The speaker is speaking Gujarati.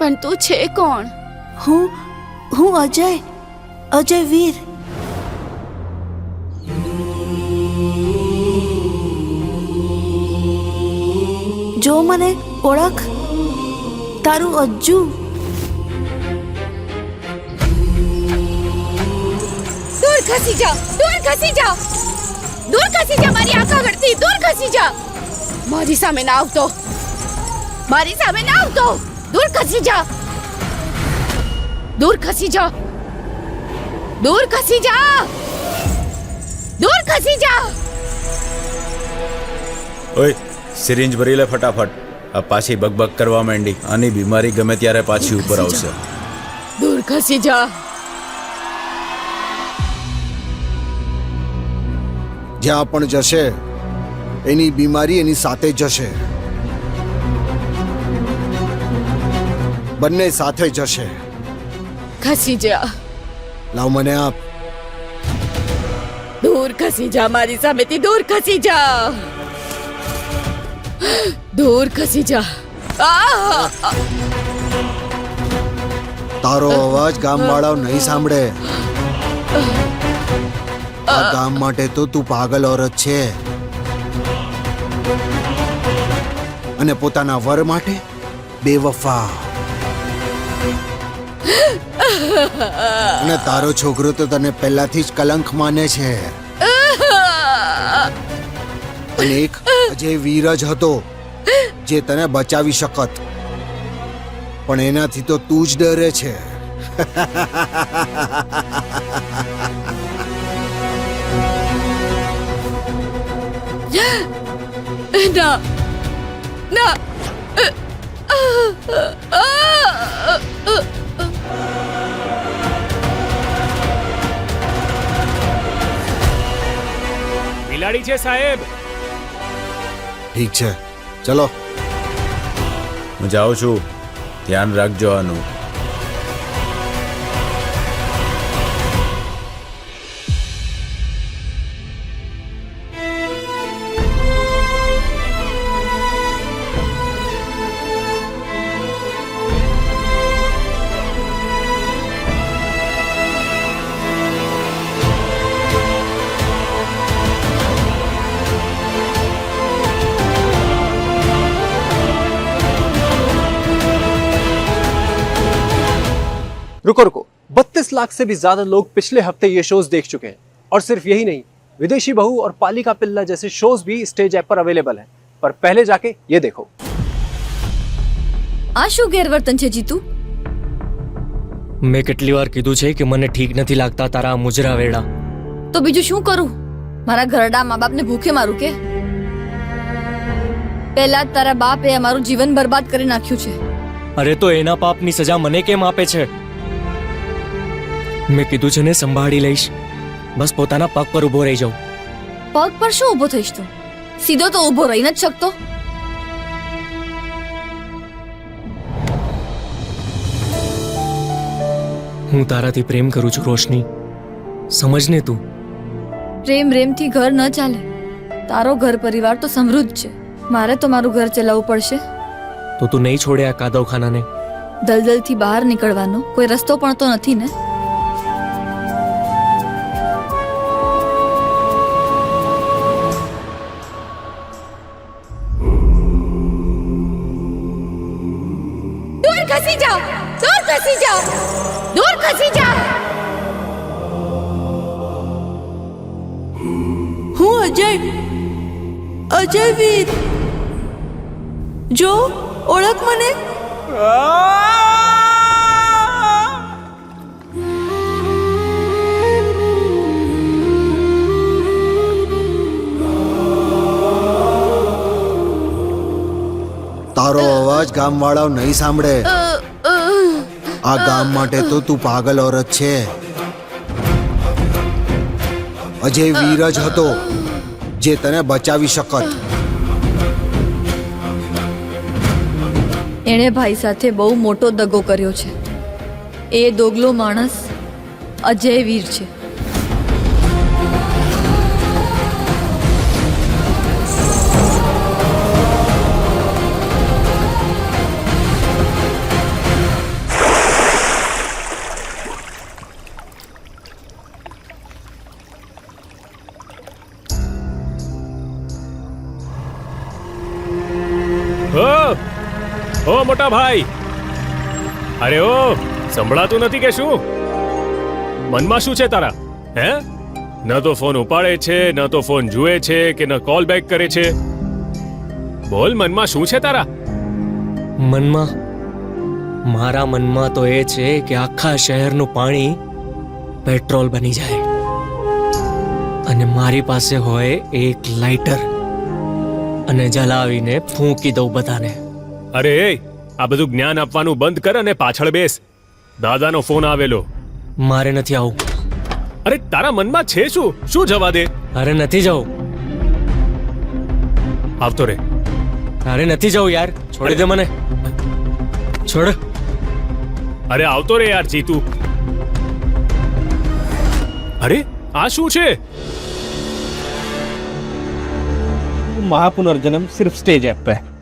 પણ તું છે કોણ? હું અજય વીર. જો મને ઓળખ, તારું અજ્જુ. દૂર ખસી જા, દૂર ખસી જા, દૂર ખસી જા મારી આંખ આગળથી, દૂર ખસી જા. મારી સામે ના આવતો, મારી સામે ના આવતો. દૂર ખસી જા, દૂર ખસી જા, દૂર ખસી જા, દૂર ખસી જા. ઓય સિરિંજ ભરી લે ફટાફટ. આ પાછી બકબક કરવા માંડી. આની બીમારી ગમે ત્યારે પાછી ઉપર આવશે. દૂર ખસી જા. જ્યાં પણ જશે એની બીમારી એની સાથે જશે. બંને સાથે જશે. ખસી જા. લાવ મને આપ. દૂર ખસી જા મારી સામેથી, દૂર ખસી જા, દૂર ખસી જા. તારો અવાજ ગામવાળાઓ નહીં સાંભળે. આ ગામ માટે તો તું પાગલ ઓરત છે અને પોતાના વર માટે બેવફા. અને તારો છોકરો તો તને પહેલાથી જ કલંક માને છે. અને એક અજય વીર જ હતો જે તને બચાવી શકત, પણ એનાથી તો તું જ ડરે છે. ના ના. બિલાડી છે સાહેબ. ઠીક છે, ચલો. હું જાઉં છું, ધ્યાન રાખજો આનું. रुको 32 लाख से भी ज्यादा लोग पिछले हफ्ते ये शोज देख चुके हैं और सिर्फ यही नहीं, विदेशी बहू और पालिका पिल्ला जैसे शोज भी स्टेज ऐप पर अवेलेबल हैं, पर पहले जाके ये देखो. આ શું ગેરવર્તન છે જીતુ? મેં કેટલી વાર કીધું છે કે મને ઠીક નથી લાગતા તારા મુજરા વેડા. તો બીજું શું કરું? મારા ઘરડા મા બાપને ભૂખે મારું કે? પહેલા તારા બાપે અમારું જીવન બરબાદ કરી નાખ્યું છે. અરે તો એના પાપની સજા મને કેમ આપે છે? મેં કીધું છે ને સંભાળી લઈશ. બસ પોતાના પગ પર ઊભો રહી જાઉં. પગ પર શું ઊભો થઈશ તું? સીધો તો ઊભો રહી નથી શકતો. હું તારાથી પ્રેમ કરું છું રોશની, સમજને તું. પ્રેમ રેમથી ઘર ન ચાલે. તારો ઘર પરિવાર તો સમૃદ્ધ છે, મારે તો મારું ઘર ચલાવવું પડશે. તો તું નહીં છોડે આ કાદવખાનાને? દલદલથી બહાર નીકળવાનો કોઈ રસ્તો પણ તો નથી ને. દૂર ખસી જા, દૂર ખસી જા, દૂર ખસી જા. હું અજય વીર. જો ઓળખ મને. તારો અવાજ ગામવાળાઓ નહીં સાંભળે. આ ગામ માટે તો તું પાગલ ઓરત છે. અજય વીર જ હતો જે તને બચાવી શકત. એણે ભાઈ સાથે બહુ મોટો દગો કર્યો છે. એ દોગલો માણસ અજય વીર છે. મોટા ભાઈ. અરે ઓ, સંભળાતું નથી કે શું? મનમાં શું છે તારા? હે? ન તો ફોન ઉપાડે છે, ન તો ફોન જુએ છે કે ન કોલ બેક કરે છે. બોલ, મનમાં શું છે તારા? મનમાં મારા મનમાં તો એ છે કે આખા શહેરનું પાણી પેટ્રોલ બની જાય અને મારી પાસે હોય એક લાઇટર અને જલાવીને ફૂંકી દઉં બધાને. અરે એ, આ બધું જ્ઞાન આપવાનું બંધ કર અને પાછળ બેસ. દાદાનો ફોન આવેલો. મારે નથી આવું. અરે તારા મનમાં છે શું? શું જવા દે. અરે નથી જવું. આવતો રે. અરે નથી જવું યાર, છોડી દે મને. છોડ. અરે આવતો રે યાર જીતુ. અરે આ શું છે? महापुनर्जन्म सिर्फ स्टेज ऐप पे है.